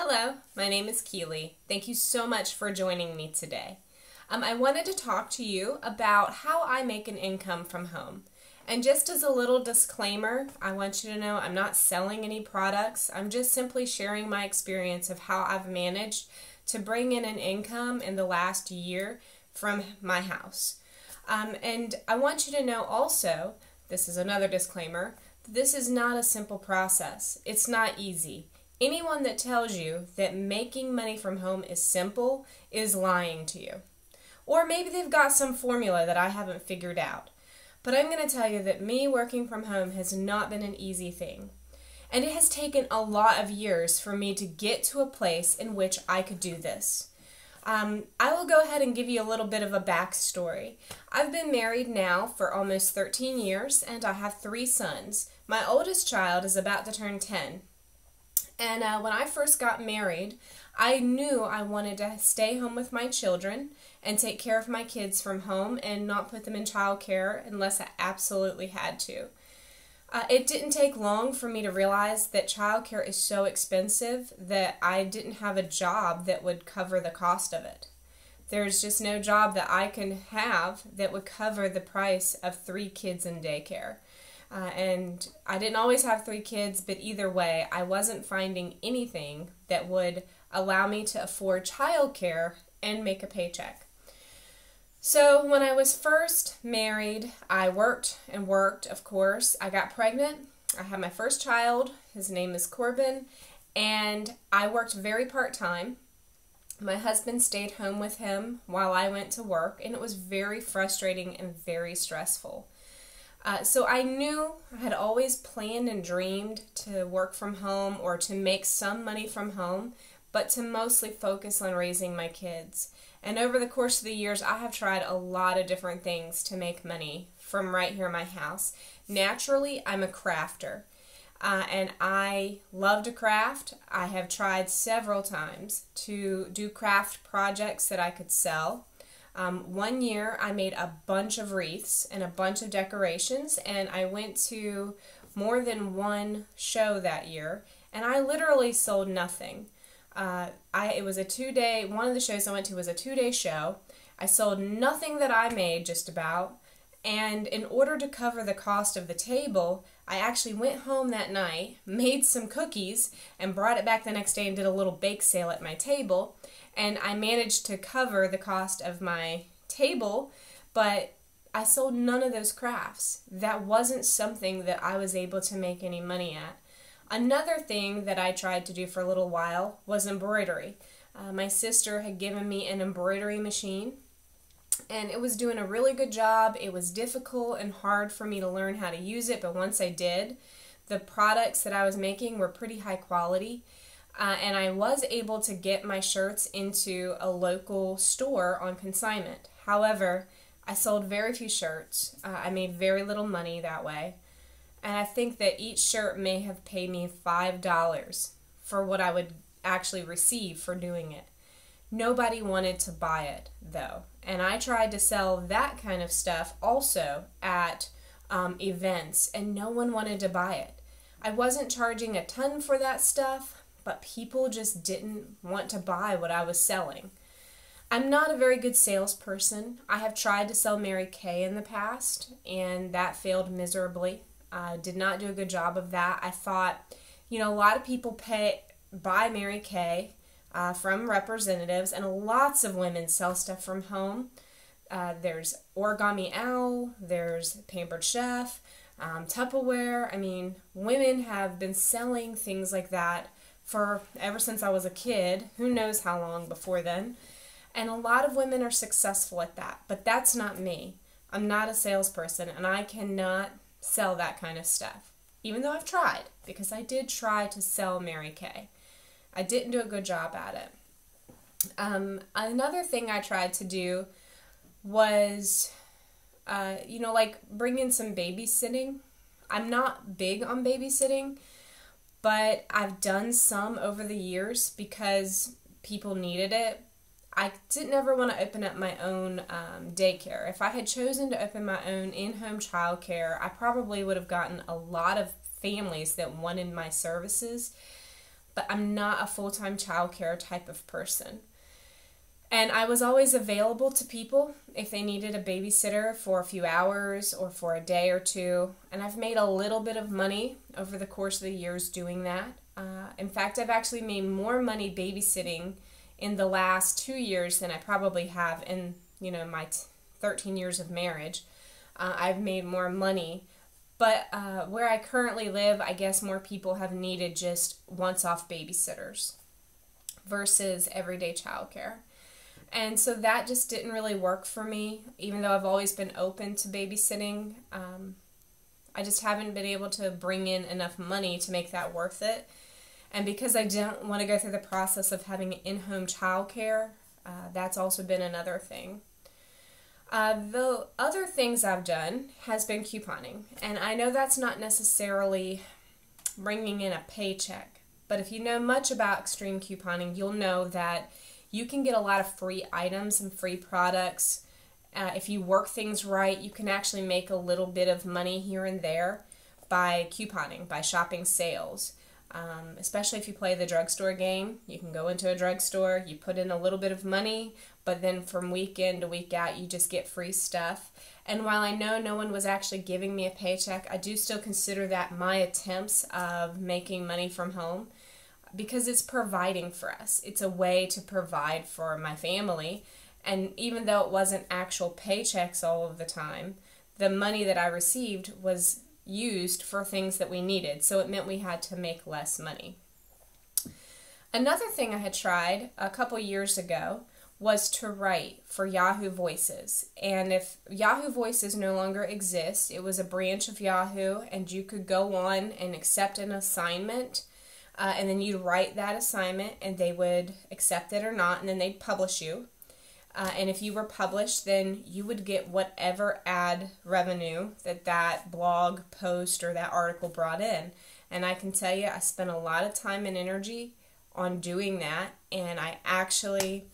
Hello, my name is Keely. Thank you so much for joining me today. I wanted to talk to you about how I make an income from home. And just as a little disclaimer, I want you to know I'm not selling any products. I'm just simply sharing my experience of how I've managed to bring in an income in the last year from my house. And I want you to know also, this is another disclaimer, this is not a simple process. It's not easy. Anyone that tells you that making money from home is simple is lying to you. Or maybe they've got some formula that I haven't figured out. But I'm going to tell you that me working from home has not been an easy thing. And it has taken a lot of years for me to get to a place in which I could do this. I will go ahead and give you a little bit of a backstory. I've been married now for almost 13 years and I have 3 sons. My oldest child is about to turn 10. And when I first got married, I knew I wanted to stay home with my children and take care of my kids from home and not put them in child care unless I absolutely had to. It didn't take long for me to realize that child care is so expensive that I didn't have a job that would cover the cost of it. There's just no job that I can have that would cover the price of 3 kids in daycare. And I didn't always have 3 kids, but either way, I wasn't finding anything that would allow me to afford childcare and make a paycheck. So when I was first married, I worked and worked, of course. I got pregnant. I had my first child. His name is Corbin. And I worked very part-time. My husband stayed home with him while I went to work, and it was very frustrating and very stressful. So I knew I had always planned and dreamed to work from home or to make some money from home, but to mostly focus on raising my kids. And over the course of the years, I have tried a lot of different things to make money from right here in my house. Naturally, I'm a crafter, and I love to craft. I have tried several times to do craft projects that I could sell. One year I made a bunch of wreaths and a bunch of decorations, and I went to more than one show that year, and I literally sold nothing. It was a 2-day, one of the shows I went to was a 2-day show. I sold nothing that I made just about, and in order to cover the cost of the table, I actually went home that night, made some cookies, and brought it back the next day and did a little bake sale at my table. And I managed to cover the cost of my table, but I sold none of those crafts. That wasn't something that I was able to make any money at. Another thing that I tried to do for a little while was embroidery. My sister had given me an embroidery machine, and it was doing a really good job. It was difficult and hard for me to learn how to use it, but once I did, the products that I was making were pretty high quality. And I was able to get my shirts into a local store on consignment. However, I sold very few shirts. I made very little money that way. And I think that each shirt may have paid me $5 for what I would actually receive for doing it. Nobody wanted to buy it, though. And I tried to sell that kind of stuff also at events, and no one wanted to buy it. I wasn't charging a ton for that stuff, but people just didn't want to buy what I was selling. I'm not a very good salesperson. I have tried to sell Mary Kay in the past, and that failed miserably. I did not do a good job of that. I thought, a lot of people buy Mary Kay from representatives, and lots of women sell stuff from home. There's Origami Owl, there's Pampered Chef, Tupperware. I mean, women have been selling things like that for ever since I was a kid, who knows how long before then. And a lot of women are successful at that, but that's not me. I'm not a salesperson, and I cannot sell that kind of stuff, even though I've tried, because I did try to sell Mary Kay. I didn't do a good job at it. Another thing I tried to do was, like bring in some babysitting. I'm not big on babysitting, but I've done some over the years because people needed it. I didn't ever want to open up my own daycare. If I had chosen to open my own in-home childcare, I probably would have gotten a lot of families that wanted my services. but I'm not a full-time childcare type of person. And I was always available to people if they needed a babysitter for a few hours or for a day or two. And I've made a little bit of money over the course of the years doing that. In fact, I've actually made more money babysitting in the last 2 years than I probably have in, my 13 years of marriage. I've made more money. But where I currently live, I guess more people have needed just once-off babysitters versus everyday childcare. And so that just didn't really work for me, even though I've always been open to babysitting. I just haven't been able to bring in enough money to make that worth it. And because I don't want to go through the process of having in-home childcare, that's also been another thing. The other things I've done has been couponing. And I know that's not necessarily bringing in a paycheck, but if you know much about extreme couponing, you'll know that you can get a lot of free items and free products. If you work things right, you can actually make a little bit of money here and there by couponing, by shopping sales. Especially if you play the drugstore game. You can go into a drugstore, you put in a little bit of money, but then from week in to week out, you just get free stuff. And while I know no one was actually giving me a paycheck, I do still consider that my attempts of making money from home, because it's providing for us. It's a way to provide for my family. And even though it wasn't actual paychecks all of the time, the money that I received was used for things that we needed. So it meant we had to make less money. Another thing I had tried a couple years ago was to write for Yahoo Voices. And if Yahoo Voices no longer exists, it was a branch of Yahoo, and you could go on and accept an assignment. And then you'd write that assignment, and they would accept it or not, and then they'd publish you. And if you were published, then you would get whatever ad revenue that blog post or that article brought in. And I can tell you, I spent a lot of time and energy on doing that, and I actually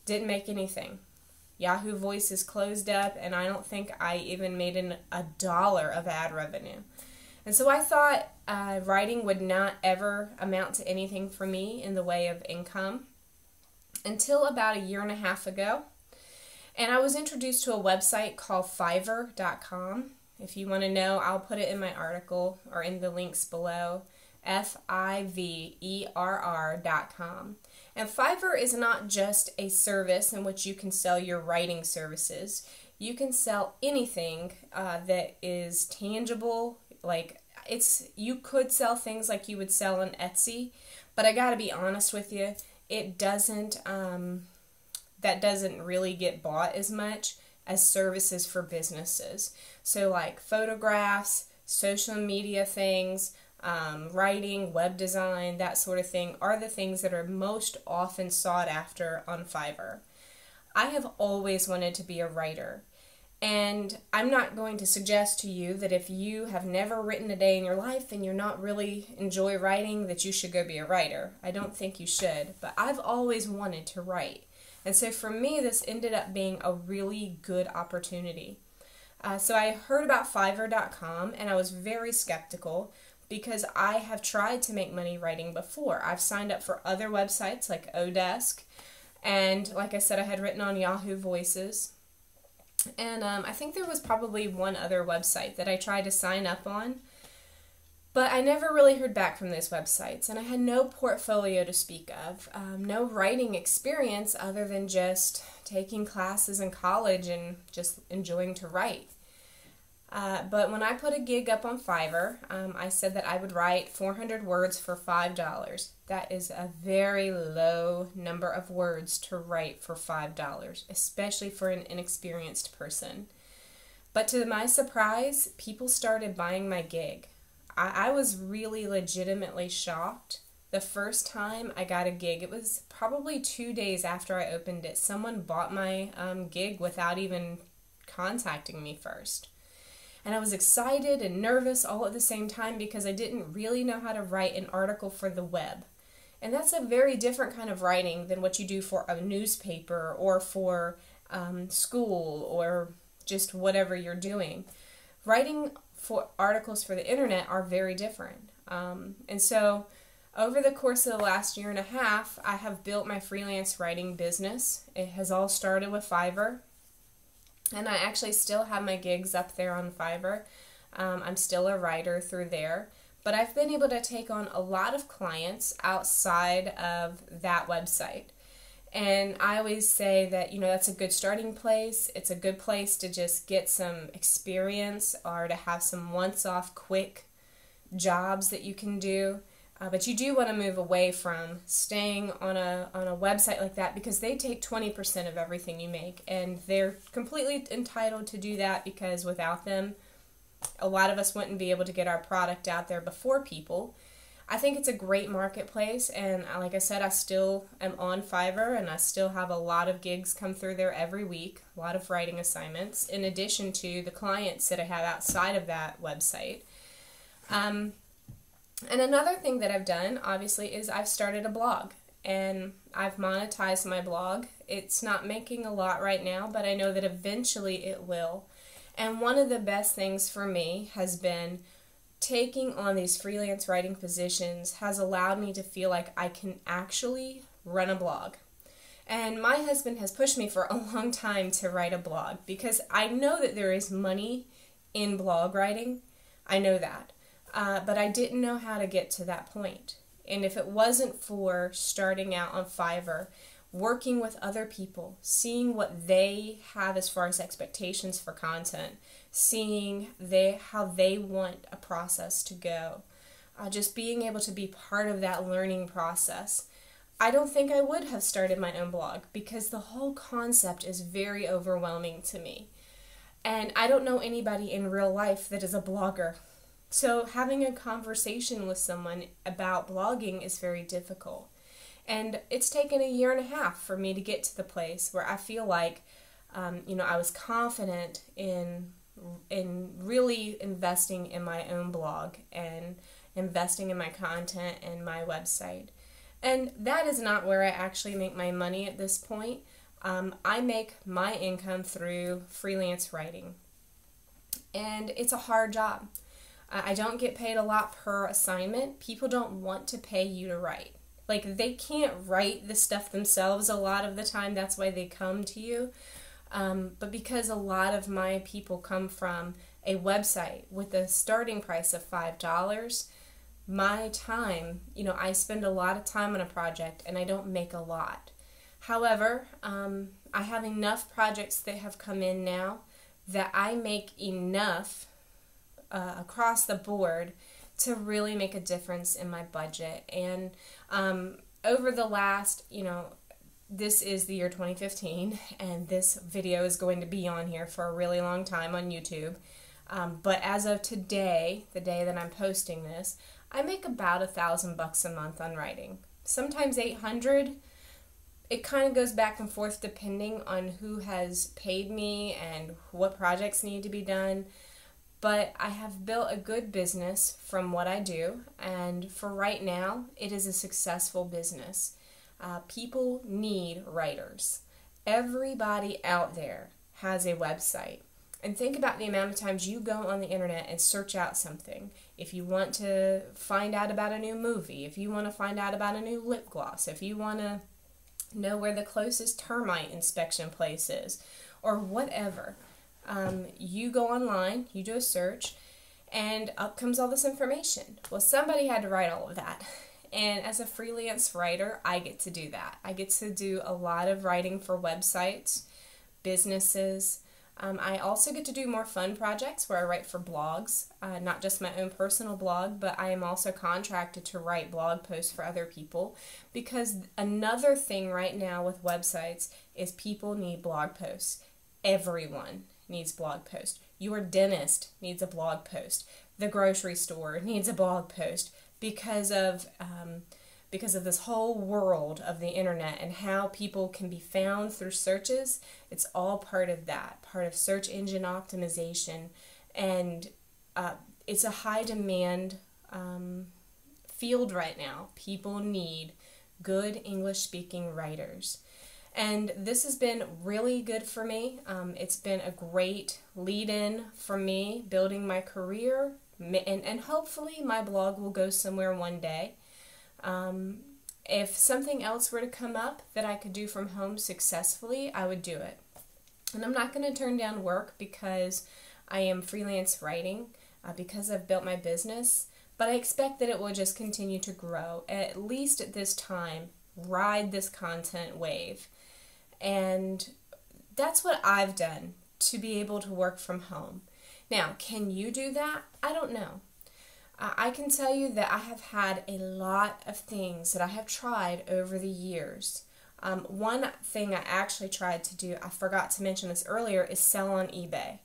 didn't make anything. Yahoo Voices closed up, and I don't think I even made a dollar of ad revenue. And so I thought writing would not ever amount to anything for me in the way of income until about 1.5 years ago. And I was introduced to a website called Fiverr.com. If you want to know, I'll put it in my article or in the links below. Fiverr.com. And Fiverr is not just a service in which you can sell your writing services. You can sell anything that is tangible. You could sell things like you would sell on Etsy, but I gotta be honest with you, it doesn't, that doesn't really get bought as much as services for businesses. So like photographs, social media things, writing, web design, that sort of thing are the things that are most often sought after on Fiverr. I have always wanted to be a writer. And I'm not going to suggest to you that if you have never written a day in your life and you're not really enjoy writing, that you should go be a writer. I don't think you should, but I've always wanted to write. And so for me, this ended up being a really good opportunity. So I heard about Fiverr.com, and I was very skeptical because I have tried to make money writing before. I've signed up for other websites like Odesk, and like I said, I had written on Yahoo Voices. And I think there was probably one other website that I tried to sign up on, but I never really heard back from those websites, and I had no portfolio to speak of, no writing experience other than just taking classes in college and just enjoying to write. But when I put a gig up on Fiverr, I said that I would write 400 words for $5. That is a very low number of words to write for $5, especially for an inexperienced person. But to my surprise, people started buying my gig. I was really legitimately shocked. The first time I got a gig, it was probably 2 days after I opened it. Someone bought my gig without even contacting me first. And I was excited and nervous all at the same time because I didn't really know how to write an article for the web. And that's a very different kind of writing than what you do for a newspaper or for school or just whatever you're doing. Writing for articles for the internet are very different. And so Over the course of the last year and a half, I have built my freelance writing business. It has all started with Fiverr, and I actually still have my gigs up there on Fiverr. I'm still a writer through there, but I've been able to take on a lot of clients outside of that website. And I always say that, that's a good starting place. It's a good place to just get some experience or to have some once-off quick jobs that you can do. But you do want to move away from staying on a website like that, because they take 20% of everything you make, and they're completely entitled to do that, because without them, a lot of us wouldn't be able to get our product out there before people. I think it's a great marketplace, and like I said, I still am on Fiverr, and I still have a lot of gigs come through there every week, a lot of writing assignments, in addition to the clients that I have outside of that website. And another thing that I've done, obviously, is I've started a blog, and I've monetized my blog. It's not making a lot right now, but I know that eventually it will. And one of the best things for me has been taking on these freelance writing positions has allowed me to feel like I can actually run a blog. And my husband has pushed me for a long time to write a blog, because I know that there is money in blog writing. I know that. But I didn't know how to get to that point. And if it wasn't for starting out on Fiverr, working with other people, seeing what they have as far as expectations for content, seeing how they want a process to go, just being able to be part of that learning process, I don't think I would have started my own blog, because the whole concept is very overwhelming to me. And I don't know anybody in real life that is a blogger. So having a conversation with someone about blogging is very difficult. And it's taken a year and a half for me to get to the place where I feel like, I was confident in really investing in my own blog and investing in my content and my website. And that is not where I actually make my money at this point. I make my income through freelance writing. And it's a hard job. I don't get paid a lot per assignment. People don't want to pay you to write. Like, they can't write the stuff themselves a lot of the time. That's why they come to you. But because a lot of my people come from a website with a starting price of $5, my time, I spend a lot of time on a project and I don't make a lot. However, I have enough projects that have come in now that I make enough across the board to really make a difference in my budget. And over the last, this is the year 2015, and this video is going to be on here for a really long time on YouTube. But as of today, the day that I'm posting this, I make about $1,000 a month on writing. Sometimes 800. It kind of goes back and forth depending on who has paid me and what projects need to be done. But I have built a good business from what I do, and for right now, it is a successful business. People need writers. Everybody out there has a website. And think about the amount of times you go on the internet and search out something. If you want to find out about a new movie, if you want to find out about a new lip gloss, if you want to know where the closest termite inspection place is, or whatever. You go online, you do a search, and up comes all this information. Well, somebody had to write all of that. And as a freelance writer, I get to do that. I get to do a lot of writing for websites, businesses. I also get to do more fun projects where I write for blogs, not just my own personal blog, but I am also contracted to write blog posts for other people, because another thing right now with websites is people need blog posts. Everyone needs blog post. Your dentist needs a blog post. The grocery store needs a blog post because of this whole world of the internet and how people can be found through searches. It's all part of that, part of search engine optimization, and it's a high demand field right now. People need good English speaking writers. And this has been really good for me. It's been a great lead-in for me building my career, and hopefully my blog will go somewhere one day. If something else were to come up that I could do from home successfully, I would do it. And I'm not going to turn down work because I am freelance writing, because I've built my business, but I expect that it will just continue to grow, at least at this time, ride this content wave. And that's what I've done to be able to work from home. Now, can you do that? I don't know. I can tell you that I have had a lot of things that I have tried over the years. One thing I actually tried to do, I forgot to mention this earlier, is sell on eBay.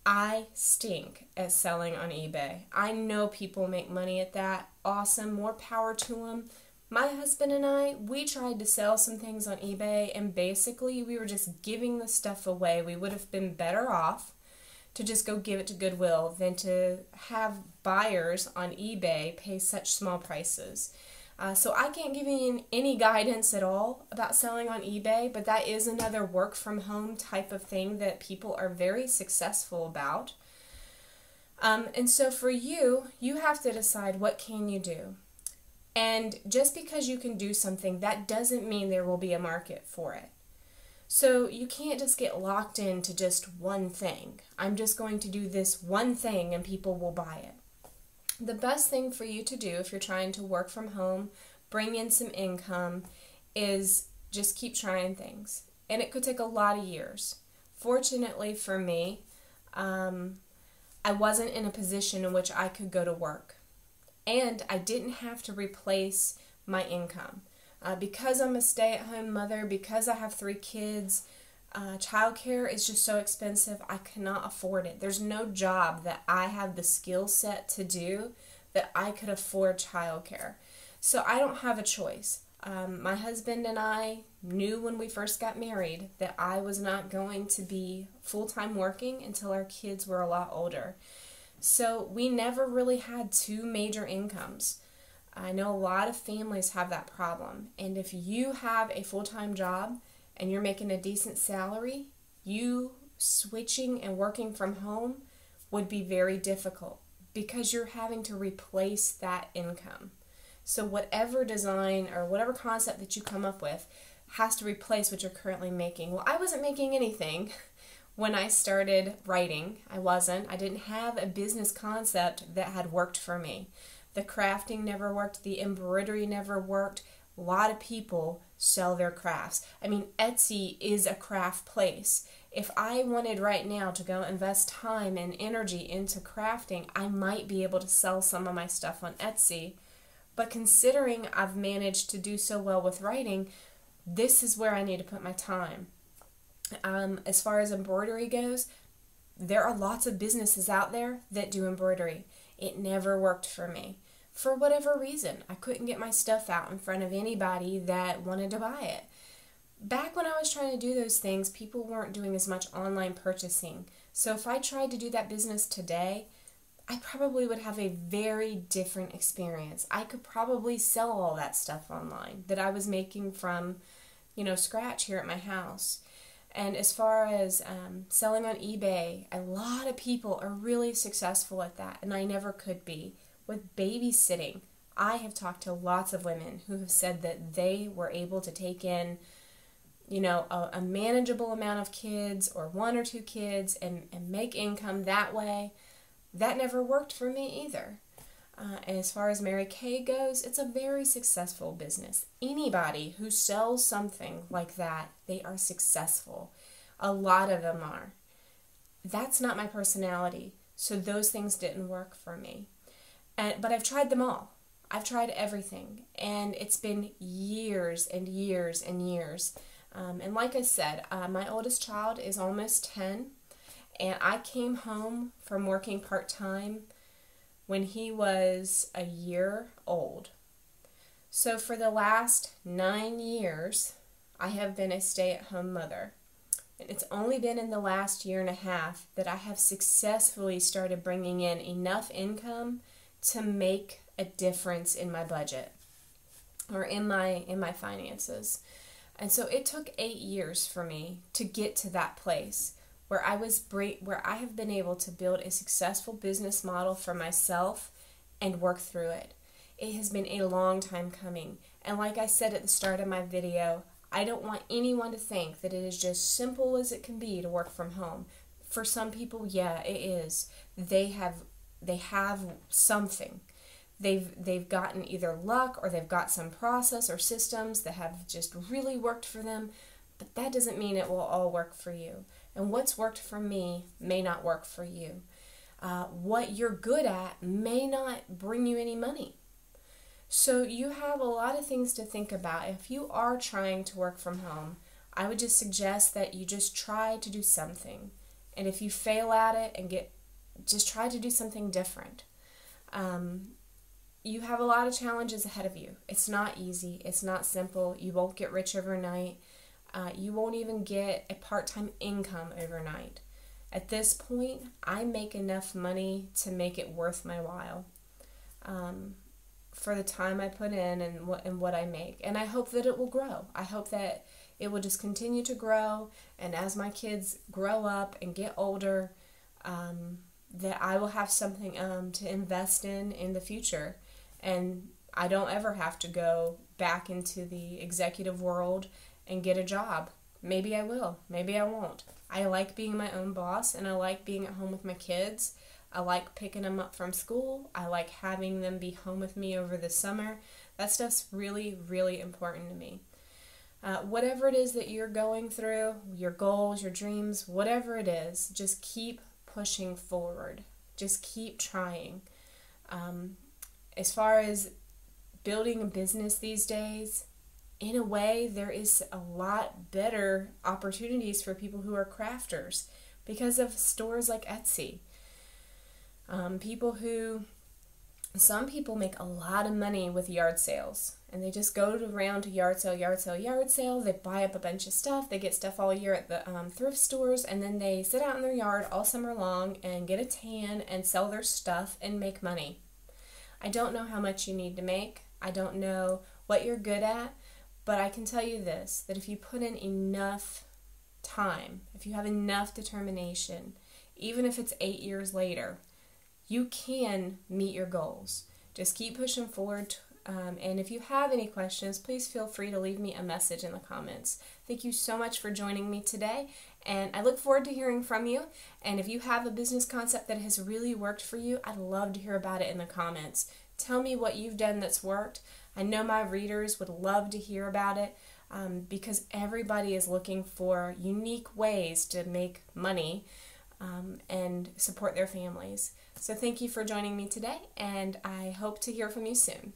I stink at selling on eBay. I know people make money at that. Awesome, more power to them. My husband and I, we tried to sell some things on eBay, and basically we were just giving the stuff away. We would have been better off to just go give it to Goodwill than to have buyers on eBay pay such small prices. So I can't give you any guidance at all about selling on eBay, but that is another work from home type of thing that people are very successful about. And so for you, you have to decide, what can you do? And just because you can do something, that doesn't mean there will be a market for it. So you can't just get locked into just one thing. I'm just going to do this one thing and people will buy it. The best thing for you to do if you're trying to work from home, bring in some income, is just keep trying things. And it could take a lot of years. Fortunately for me, I wasn't in a position in which I could go to work. And I didn't have to replace my income. Because I'm a stay-at-home mother, because I have 3 kids, childcare is just so expensive, I cannot afford it. There's no job that I have the skill set to do that I could afford childcare. So I don't have a choice. My husband and I knew when we first got married that I was not going to be full-time working until our kids were a lot older. So we never really had 2 major incomes. I know a lot of families have that problem, and if you have a full-time job and you're making a decent salary, you switching and working from home would be very difficult because you're having to replace that income. So whatever design or whatever concept that you come up with has to replace what you're currently making. Well, I wasn't making anything when I started writing. I didn't have a business concept that had worked for me. The crafting never worked. The embroidery never worked. A lot of people sell their crafts. I mean, Etsy is a craft place. If I wanted right now to go invest time and energy into crafting, I might be able to sell some of my stuff on Etsy. But considering I've managed to do so well with writing, this is where I need to put my time. As far as embroidery goes, there are lots of businesses out there that do embroidery. It never worked for me. For whatever reason, I couldn't get my stuff out in front of anybody that wanted to buy it. Back when I was trying to do those things, people weren't doing as much online purchasing. So if I tried to do that business today, I probably would have a very different experience. I could probably sell all that stuff online that I was making from, scratch here at my house. And as far as selling on eBay, a lot of people are really successful at that, and I never could be. With babysitting, I have talked to lots of women who have said that they were able to take in, a manageable amount of kids or 1 or 2 kids and make income that way. That never worked for me either. And as far as Mary Kay goes, it's a very successful business. Anybody who sells something like that, they are successful. A lot of them are. That's not my personality, so those things didn't work for me. But I've tried them all. I've tried everything, and it's been years and years and years. And like I said, my oldest child is almost 10, and I came home from working part-time when he was a year old. So for the last 9 years, I have been a stay-at-home mother. And it's only been in the last 1.5 years that I have successfully started bringing in enough income to make a difference in my budget or in my finances. And so it took 8 years for me to get to that place where I have been able to build a successful business model for myself and work through it. It has been a long time coming. And like I said at the start of my video, I don't want anyone to think that it is just simple as it can be to work from home. For some people, yeah, it is. They have something. They've gotten either luck or they've got some process or systems that have just really worked for them, but that doesn't mean it will all work for you. And what's worked for me may not work for you. What you're good at may not bring you any money. So you have a lot of things to think about. If you are trying to work from home, I would just suggest that you just try to do something. And if you fail at it and just try to do something different. You have a lot of challenges ahead of you. It's not easy. It's not simple. You won't get rich overnight. You won't even get a part-time income overnight. At this point, I make enough money to make it worth my while. For the time I put in and what I make. And I hope that it will grow. I hope that it will just continue to grow, and as my kids grow up and get older, that I will have something to invest in the future, and I don't ever have to go back into the executive world and get a job. Maybe I will, maybe I won't. I like being my own boss, and I like being at home with my kids. I like picking them up from school. I like having them be home with me over the summer. That stuff's really, really important to me. Whatever it is that you're going through, your goals, your dreams, whatever it is, just keep pushing forward. Just keep trying. As far as building a business these days, in a way, there is a lot better opportunities for people who are crafters because of stores like Etsy. Some people make a lot of money with yard sales, and they just go around to yard sale, they buy up a bunch of stuff, they get stuff all year at the thrift stores, and then they sit out in their yard all summer long and get a tan and sell their stuff and make money. I don't know how much you need to make, I don't know what you're good at, but I can tell you this, that if you put in enough time, if you have enough determination, even if it's 8 years later, you can meet your goals. Just keep pushing forward. And if you have any questions, please feel free to leave me a message in the comments. Thank you so much for joining me today, and I look forward to hearing from you. And if you have a business concept that has really worked for you, I'd love to hear about it in the comments. Tell me what you've done that's worked. I know my readers would love to hear about it because everybody is looking for unique ways to make money and support their families. So thank you for joining me today, and I hope to hear from you soon.